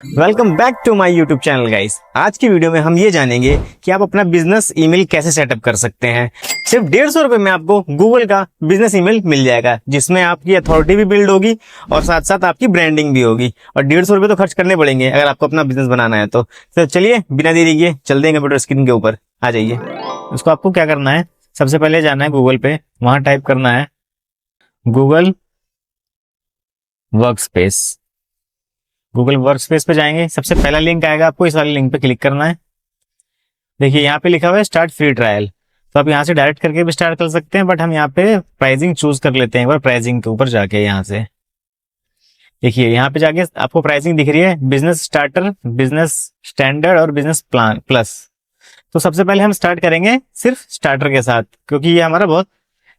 Welcome back to my YouTube channel guys. आज की video में हम ये जानेंगे कि आप अपना बिजनेस ईमेल कैसे सेटअप कर सकते हैं। सिर्फ 150 रुपए में आपको गूगल का बिजनेस ईमेल मिल जाएगा, जिसमें आपकी अथॉरिटी भी बिल्ड होगी और साथ साथ आपकी ब्रांडिंग भी होगी। और 150 रुपए तो खर्च करने पड़ेंगे अगर आपको अपना बिजनेस बनाना है। तो चलिए बिना देरी किए चलते हैं कंप्यूटर स्क्रीन के ऊपर। आ जाइए। उसको आपको क्या करना है, सबसे पहले जाना है गूगल पे, वहां टाइप करना है गूगल वर्कस्पेस। गूगल वर्कस्पेस पे जाएंगे, सबसे पहला लिंक आएगा, आपको इस वाले लिंक पे क्लिक करना है। देखिए यहाँ पे लिखा हुआ है स्टार्ट फ्री ट्रायल, तो आप यहाँ से डायरेक्ट करके भी स्टार्ट कर सकते हैं, बट हम यहाँ पे प्राइसिंग चूज कर लेते हैं एक बार। प्राइसिंग के ऊपर जाके यहाँ से देखिए, यहाँ पे जाके आपको प्राइसिंग दिख रही है, बिजनेस स्टार्टर, बिजनेस स्टैंडर्ड और बिजनेस प्लान प्लस। तो सबसे पहले हम स्टार्ट करेंगे सिर्फ स्टार्टर के साथ, क्योंकि ये हमारा बहुत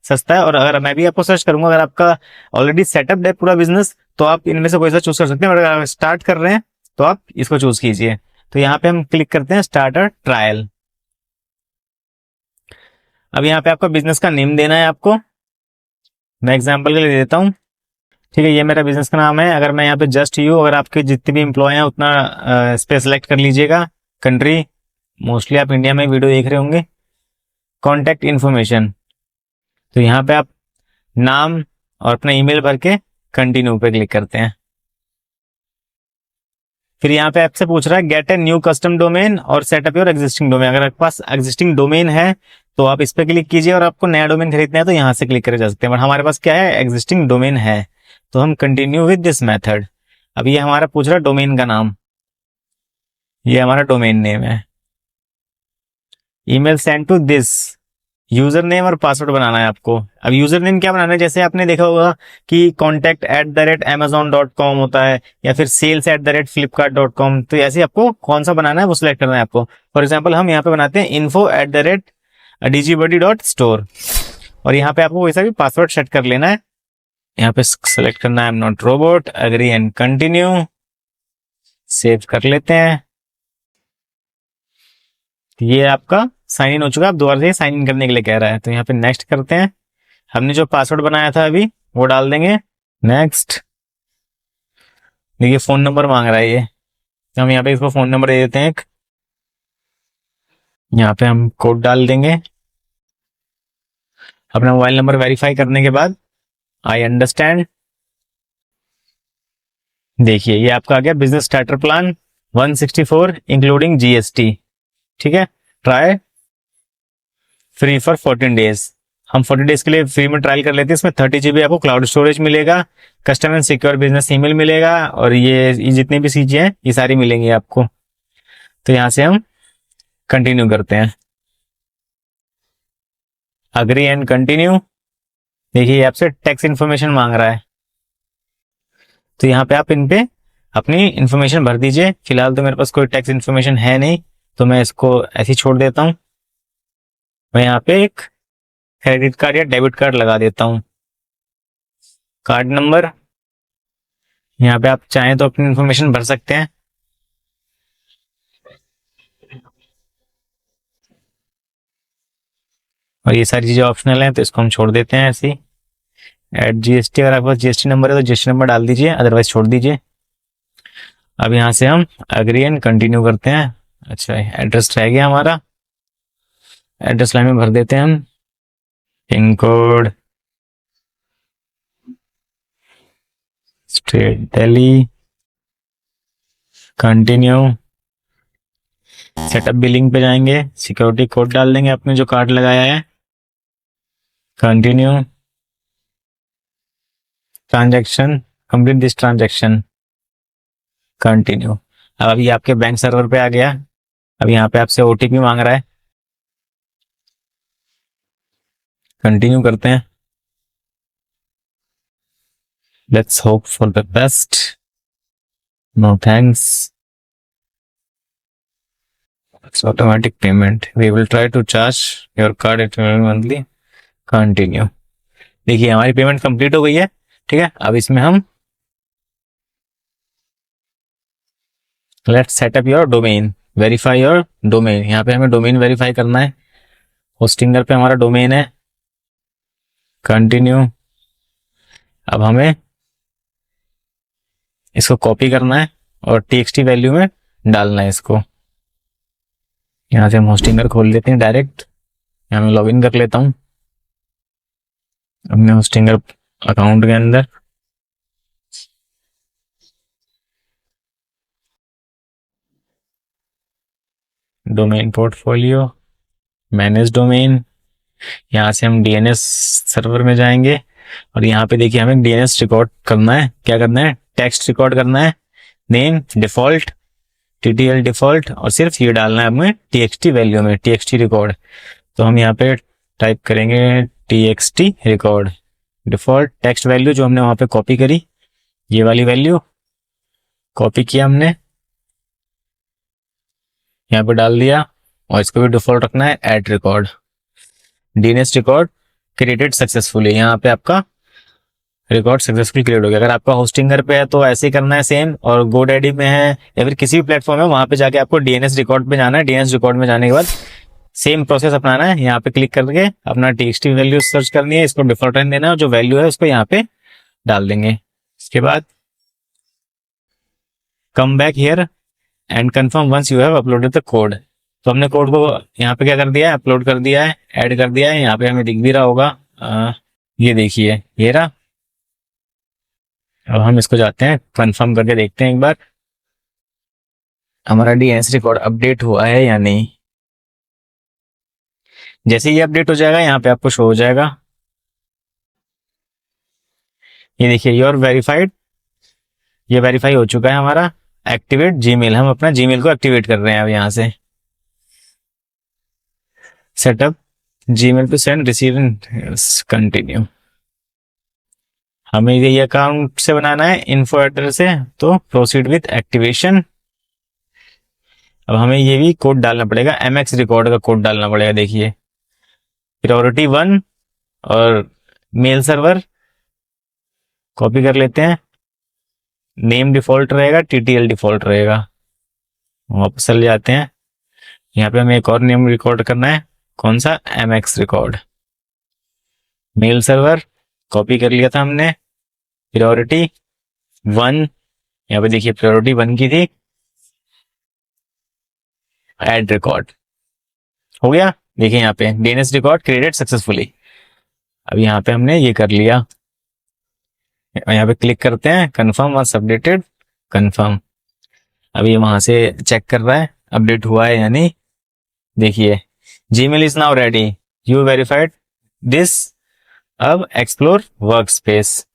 सस्ता है। और अगर मैं भी आपको सर्च करूंगा, अगर आपका ऑलरेडी सेटअप है पूरा बिजनेस, तो आप इनमें से कोई सा चूज कर सकते हैं, और अगर स्टार्ट कर रहे हैं तो आप इसको चूज कीजिए। तो यहाँ पे हम क्लिक करते हैं स्टार्टर ट्रायल। अब यहाँ पे आपका बिजनेस का नेम देना है आपको, मैं एग्जांपल के लिए दे देता हूँ। ठीक है, ये मेरा बिजनेस का नाम है। अगर मैं यहाँ पे जस्ट यू, अगर आपके जितने भी एम्प्लॉय हैं उतना स्पेस सेलेक्ट कर लीजिएगा। कंट्री, मोस्टली आप इंडिया में वीडियो देख रहे होंगे। कॉन्टैक्ट इन्फॉर्मेशन, तो यहाँ पे आप नाम और अपना ईमेल भर के कंटिन्यू पे क्लिक करते हैं। फिर यहाँ पे आपसे पूछ रहा है gate a new custom domain और सेटअप योर एग्जिस्टिंग डोमेन। अगर आपके पास एग्जिस्टिंग डोमेन है तो आप इस पे क्लिक कीजिए, और आपको नया डोमेन खरीदना है तो यहाँ से क्लिक करे जा सकते हैं। बट हमारे पास क्या है, एग्जिस्टिंग डोमेन है, तो हम कंटिन्यू विद दिस मेथड। अब ये हमारा पूछ रहा है डोमेन का नाम, ये हमारा डोमेन नेम है। Email send to this, user name और पासवर्ड बनाना है आपको। अब यूजर नेम क्या बनाना है, जैसे आपने देखा होगा कि contact@amazon.com होता है, या फिर sales@flipkart.com। तो ऐसे आपको कौन सा बनाना है वो सिलेक्ट करना है आपको। फॉर एग्जाम्पल हम यहाँ पे बनाते हैं info@digibuddy.store, और यहाँ पे आपको वैसा भी पासवर्ड सेट कर लेना है। यहाँ पे सेलेक्ट करना है I am not robot, agree and continue, save कर लेते हैं। ये आपका साइन इन हो चुका है, आप दोबारा से साइन इन करने के लिए कह रहा है, तो यहाँ पे नेक्स्ट करते हैं। हमने जो पासवर्ड बनाया था अभी वो डाल देंगे, नेक्स्ट। देखिए फोन नंबर मांग रहा है ये, तो हम यहाँ पे इसको फोन नंबर दे देते हैं एक। यहाँ पे हम कोड डाल देंगे। अपना मोबाइल नंबर वेरीफाई करने के बाद आई अंडरस्टैंड। देखिए ये आपका आ गया business starter plan 164 including GST. ठीक है, ट्राई फ्री फॉर 14 डेज। हम 40 डेज के लिए फ्री में ट्रायल कर लेते हैं। इसमें 30 GB आपको क्लाउड स्टोरेज मिलेगा, custom and secure business email मिलेगा, और ये जितनी भी चीजें हैं ये सारी मिलेंगी आपको। तो यहां से हम कंटिन्यू करते हैं, अग्री एंड कंटिन्यू। देखिए आपसे टैक्स इन्फॉर्मेशन मांग रहा है, तो यहाँ पे आप इन पे अपनी इन्फॉर्मेशन भर दीजिए। फिलहाल तो मेरे पास कोई टैक्स इन्फॉर्मेशन है नहीं, तो मैं इसको ऐसे ही छोड़ देता हूँ। मैं यहाँ पे एक क्रेडिट कार्ड या डेबिट कार्ड लगा देता हूँ। कार्ड नंबर, यहाँ पे आप चाहें तो अपनी इन्फॉर्मेशन भर सकते हैं। और ये सारी चीजें ऑप्शनल हैं, तो इसको हम छोड़ देते हैं ऐसे ही। एट जीएसटी, अगर आपके पास जीएसटी नंबर है तो जीएसटी नंबर डाल दीजिए, अदरवाइज छोड़ दीजिए। अब यहाँ से हम अग्री एंड कंटिन्यू करते हैं। अच्छा, एड्रेस रह गया हमारा, एड्रेस लाइन में भर देते हैं हम। Pin code state Delhi, continue. Setup billing पे जाएंगे, सिक्योरिटी कोड डाल देंगे आपने जो कार्ड लगाया है, continue. Transaction, complete this transaction, continue. अब अभी आपके बैंक सर्वर पे आ गया। अब यहाँ पे आपसे ओटीपी मांग रहा है, कंटिन्यू करते हैं। Let's hope for the best, no thanks, it's automatic payment, we will try to charge your card at monthly, continue. देखिए हमारी पेमेंट कंप्लीट हो गई है। ठीक है, अब इसमें हम let's setup your domain, verify your domain. यहाँ पे हमें डोमेन वेरीफाई करना है। होस्टिंगर पे हमारा डोमेन है, कंटिन्यू। अब हमें इसको कॉपी करना है, और txt वैल्यू में डालना है इसको। यहाँ से हम होस्टिंगर खोल लेते हैं डायरेक्ट। यहाँ मैं लॉगिन कर लेता हूँ अपने होस्टिंगर अकाउंट के अंदर। डोमेन पोर्टफोलियो, मैनेज डोमेन, यहाँ से हम डीएनएस सर्वर में जाएंगे और यहाँ पे देखिए हमें डीएनएस रिकॉर्ड करना है। क्या करना है? टेक्स्ट रिकॉर्ड करना है, नेम डिफॉल्ट, टीटीएल डिफॉल्ट, और सिर्फ ये डालना है हमें टीएक्सटी वैल्यू में, टीएक्सटी रिकॉर्ड। तो हम यहाँ पे टाइप करेंगे TXT record default text value जो हमने वहाँ पे कॉपी करी, ये वाली वैल्यू कॉपी किया हमने, यहाँ पे डाल दिया और इसको भी डिफॉल्ट रखना है। Add record, DNS record created successfully, यहाँ पे आपका रिकॉर्ड सक्सेसफुल क्रिएट हो गया। अगर आपका होस्टिंगर पे है तो ऐसे ही करना है सेम, और गोडैडी में है या फिर किसी भी प्लेटफॉर्म है वहां पे जाके आपको डीएनएस रिकॉर्ड पे जाना है। डीएनएस रिकॉर्ड में जाने के बाद सेम प्रोसेस अपनाना है। यहाँ पे क्लिक करके अपना टीएक्सटी वैल्यू सर्च करनी है, इसको डिफॉल्ट रहने देना है और जो वैल्यू है उसको यहाँ पे डाल देंगे। इसके बाद come back here and confirm once you have uploaded the code. तो हमने कोड को यहाँ पे क्या कर दिया है? अपलोड कर दिया है, ऐड कर दिया है। यहाँ पे हमें दिख भी रहा होगा, ये देखिए ये रहा। अब हम इसको जाते हैं कंफर्म करके देखते हैं एक बार हमारा डीएनएस रिकॉर्ड अपडेट हुआ है या नहीं। जैसे ये अपडेट हो जाएगा यहाँ पे आपको शो हो जाएगा, ये देखिए योर वेरीफाइड, ये वेरीफाई हो चुका है हमारा। एक्टिवेट जीमेल, हम अपना जीमेल को एक्टिवेट कर रहे हैं अब यहाँ से। Setup Gmail to send receive continue, हमें ये अकाउंट से बनाना है इन्फो एड्रेस से, तो प्रोसीड विथ एक्टिवेशन। अब हमें ये भी कोड डालना पड़ेगा, एमएक्स रिकॉर्ड का कोड डालना पड़ेगा। देखिए प्रायोरिटी 1 और मेल सर्वर कॉपी कर लेते हैं, नेम डिफॉल्ट रहेगा, टीटीएल डिफॉल्ट रहेगा। वापस चले जाते हैं, यहाँ पे हमें एक और नेम रिकॉर्ड करना है। कौन सा? MX record. Mail server copy कर लिया था हमने, प्रायोरिटी 1, यहाँ पे देखिए प्रायोरिटी 1 की थी। ऐड रिकॉर्ड हो गया, देखिए यहाँ पे डीएनएस रिकॉर्ड क्रिएटेड सक्सेसफुली। अब यहाँ पे हमने ये कर लिया, यहाँ पे क्लिक करते हैं कंफर्म वाज अपडेटेड, कंफर्म। अब ये वहां से चेक कर रहा है अपडेट हुआ है या नहीं। देखिए Gmail is now ready, you verified this. अब explore work space,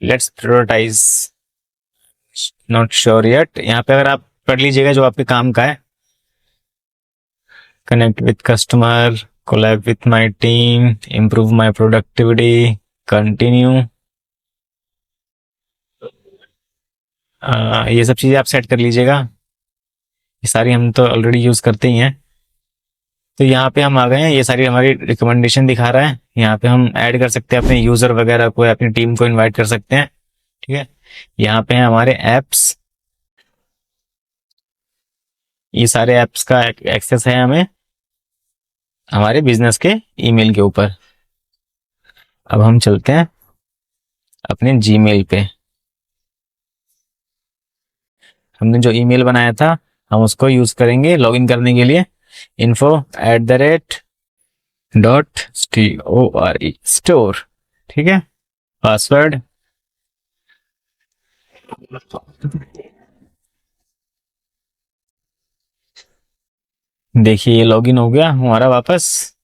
let's prioritise, not sure yet. यहाँ पे अगर आप पढ़ लीजिएगा जो आपके काम का है, connect with customer, collab with my team, improve my productivity, continue, ये सब चीजें आप सेट कर लीजिएगा। ये सारी हम तो ऑलरेडी यूज करते ही हैं। तो यहाँ पे हम आ गए हैं, ये सारी हमारी रिकमेंडेशन दिखा रहा है। यहाँ पे हम ऐड कर सकते हैं अपने यूजर वगैरह को, अपनी टीम को इनवाइट कर सकते हैं। ठीक है, यहाँ पे हैं हमारे एप्स, ये सारे एप्स का एक्सेस है हमें हमारे बिजनेस के ईमेल के ऊपर। अब हम चलते हैं अपने जीमेल पे, हमने जो ईमेल बनाया था हम उसको यूज करेंगे लॉगिन करने के लिए। info@.store स्टोर, ठीक है। पासवर्ड देखिए ये लॉगिन हो गया हमारा वापस।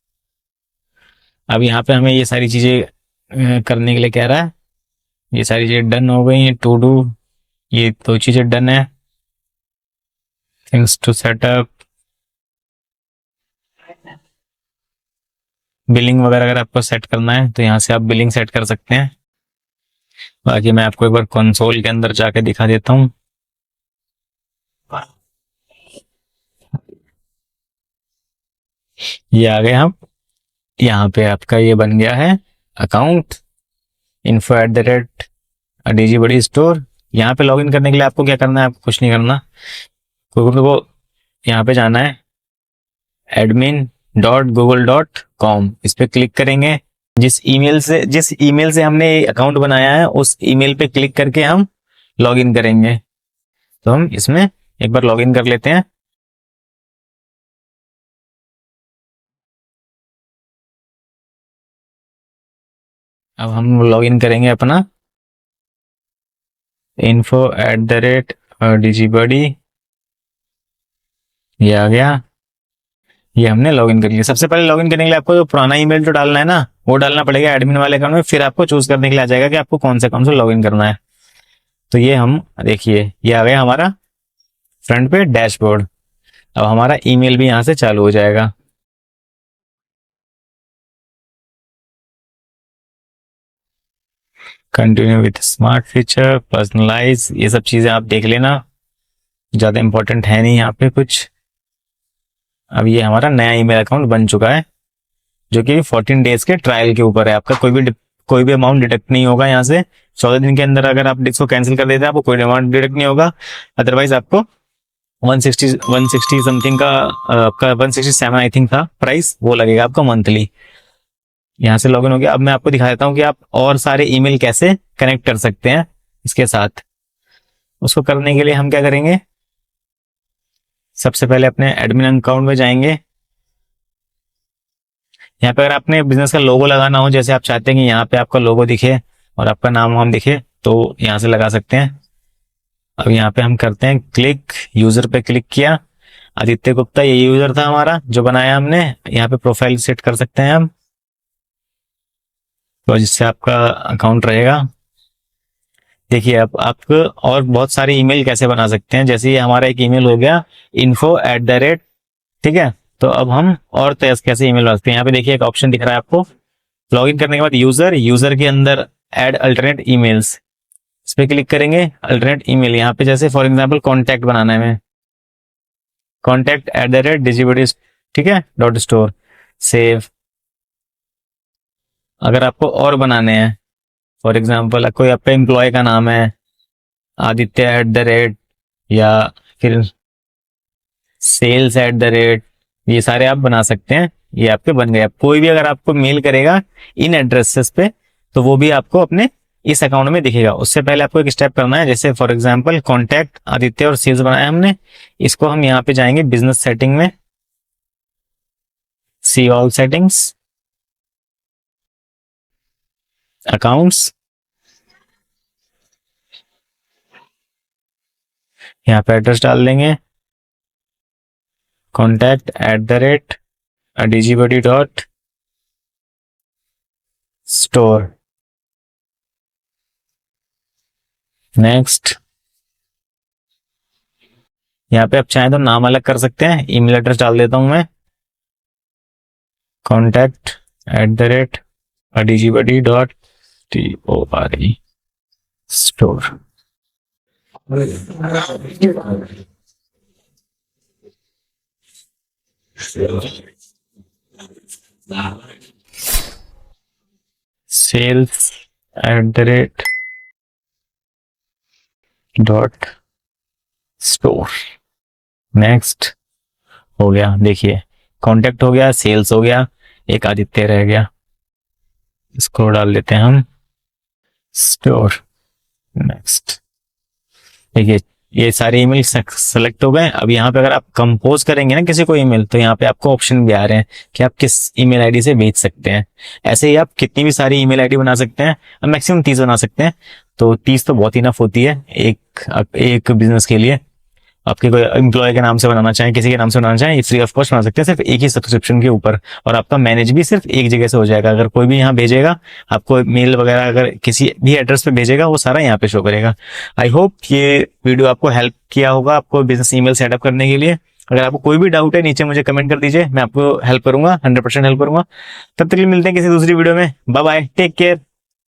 अब यहाँ पे हमें ये सारी चीजें करने के लिए कह रहा है, ये सारी चीजें डन हो गई हैं। टू डू, ये दो चीजें डन है। थिंग्स टू सेटअप, बिलिंग वगैरह अगर आपको सेट करना है तो यहाँ से आप बिलिंग सेट कर सकते हैं। बाकी मैं आपको एक बार कंसोल के अंदर जाके दिखा देता हूँ। ये आ गए हम, यहाँ पे आपका ये बन गया है अकाउंट info@DG बड़ी स्टोर। यहाँ पे लॉगिन करने के लिए आपको क्या करना है? आपको कुछ नहीं करना, गूगल को यहाँ पे जाना है admin.google.com, इस पे क्लिक करेंगे। जिस ईमेल से हमने अकाउंट बनाया है उस ईमेल पे क्लिक करके हम लॉग इन करेंगे। तो हम इसमें एक बार लॉग इन कर लेते हैं। अब हम लॉग इन करेंगे अपना info@digibuddy, ये आ गया। ये हमने लॉगिन कर लिया। सबसे पहले लॉगिन करने के लिए आपको जो पुराना ईमेल जो डालना है ना वो डालना पड़ेगा एडमिन वाले अकाउंट में, फिर आपको चूज करने के लिए आ जाएगा कि आपको कौन से लॉगिन करना है। तो ये हम देखिए ये आ गया हमारा फ्रंट पे डैशबोर्ड। अब हमारा ईमेल भी यहाँ से चालू हो जाएगा। Continue with smart feature, personalize, ये सब चीजें आप देख लेना, ज्यादा इंपॉर्टेंट है नहीं यहाँ पे कुछ। अब ये हमारा नया ईमेल अकाउंट बन चुका है जो कि 14 डेज के ट्रायल के ऊपर है। आपका कोई भी अमाउंट डिडक्ट नहीं होगा यहाँ से। 14 दिन के अंदर अगर आप इसको कैंसिल कर देते हैं आपको कोई अमाउंट डिडक्ट नहीं होगा। अदरवाइज आपको 160 समथिंग का आपका 167 आई थिंक था प्राइस, वो लगेगा आपको मंथली। यहाँ से लॉगिन हो गया। अब मैं आपको दिखा देता हूँ कि आप और सारे ईमेल कैसे कनेक्ट कर सकते हैं इसके साथ। उसको करने के लिए हम क्या करेंगे, सबसे पहले अपने एडमिन अकाउंट में जाएंगे। यहाँ पे अगर आपने बिजनेस का लोगो लगाना हो, जैसे आप चाहते हैं कि यहाँ पे आपका लोगो दिखे और आपका नाम वाम दिखे, तो यहाँ से लगा सकते हैं। अब यहाँ पे हम करते हैं क्लिक, यूजर पे क्लिक किया, आदित्य गुप्ता ये यूजर था हमारा जो बनाया हमने। यहाँ पे प्रोफाइल सेट कर सकते हैं हम, तो जिससे आपका अकाउंट रहेगा। देखिए अब आप और बहुत सारे ईमेल कैसे बना सकते हैं। जैसे ये हमारा एक ईमेल हो गया info@, ठीक है। तो अब हम और कैसे ईमेल बना सकते हैं। यहाँ पे देखिए एक ऑप्शन दिख रहा है आपको, लॉगिन करने के बाद यूजर के अंदर ऐड अल्टरनेट ईमेल्स, इस पे क्लिक करेंगे। अल्टरनेट ईमेल यहाँ पे जैसे फॉर एग्जांपल कॉन्टैक्ट बनाना है हमें, contact@digibuddy, ठीक है .store, सेव। अगर आपको और बनाने हैं, फॉर एग्जाम्पल कोई आपका एम्प्लॉय का नाम है आदित्य @ या फिर sales@, ये सारे आप बना सकते हैं। ये आपके बन गए। कोई भी अगर आपको मेल करेगा इन एड्रेसेस पे तो वो भी आपको अपने इस अकाउंट में दिखेगा। उससे पहले आपको एक स्टेप करना है, जैसे फॉर एग्जांपल कॉन्टैक्ट आदित्य और सेल्स बनाया हमने, इसको हम यहाँ पे जाएंगे बिजनेस सेटिंग में, सी ऑल सेटिंग्स, अकाउंट्स, यहाँ पे एड्रेस डाल देंगे contact@digibuddy.store। नेक्स्ट, यहाँ पे आप चाहें तो नाम अलग कर सकते हैं। ईमेल एड्रेस डाल देता हूं मैं, contact@digibuddy.store। sales@.store। नेक्स्ट हो गया। देखिए कॉन्टेक्ट हो गया, सेल्स हो गया, एक आदित्य रह गया, इसको डाल देते हैं हम स्टोर। नेक्स्ट, देखिए ये सारे ईमेल सेलेक्ट हो गए। अब यहाँ पे अगर आप कंपोज करेंगे ना किसी को ईमेल, तो यहाँ पे आपको ऑप्शन भी आ रहे हैं कि आप किस ईमेल आईडी से भेज सकते हैं। ऐसे ही आप कितनी भी सारी ईमेल आईडी बना सकते हैं, मैक्सिमम 30 बना सकते हैं। तो 30 तो बहुत इनफ होती है एक बिजनेस के लिए। आपके कोई एम्प्लॉय के नाम से बनाना चाहें, किसी के नाम से बनाना चाहें, ये फ्री ऑफ कॉस्ट बना सकते हैं, सिर्फ एक ही सब्सक्रिप्शन के ऊपर। और आपका मैनेज भी सिर्फ एक जगह से हो जाएगा। अगर कोई भी यहाँ भेजेगा आपको मेल वगैरह, अगर किसी भी एड्रेस पे भेजेगा वो सारा यहाँ पे शो करेगा। आई होप ये वीडियो आपको हेल्प किया होगा आपको बिजनेस ईमेल सेटअप करने के लिए। अगर आपको कोई भी डाउट है नीचे मुझे कमेंट कर दीजिए, मैं आपको हेल्प करूंगा, 100% हेल्प करूंगा। तब तक के लिए मिलते हैं किसी दूसरी वीडियो में। Bye bye, take care.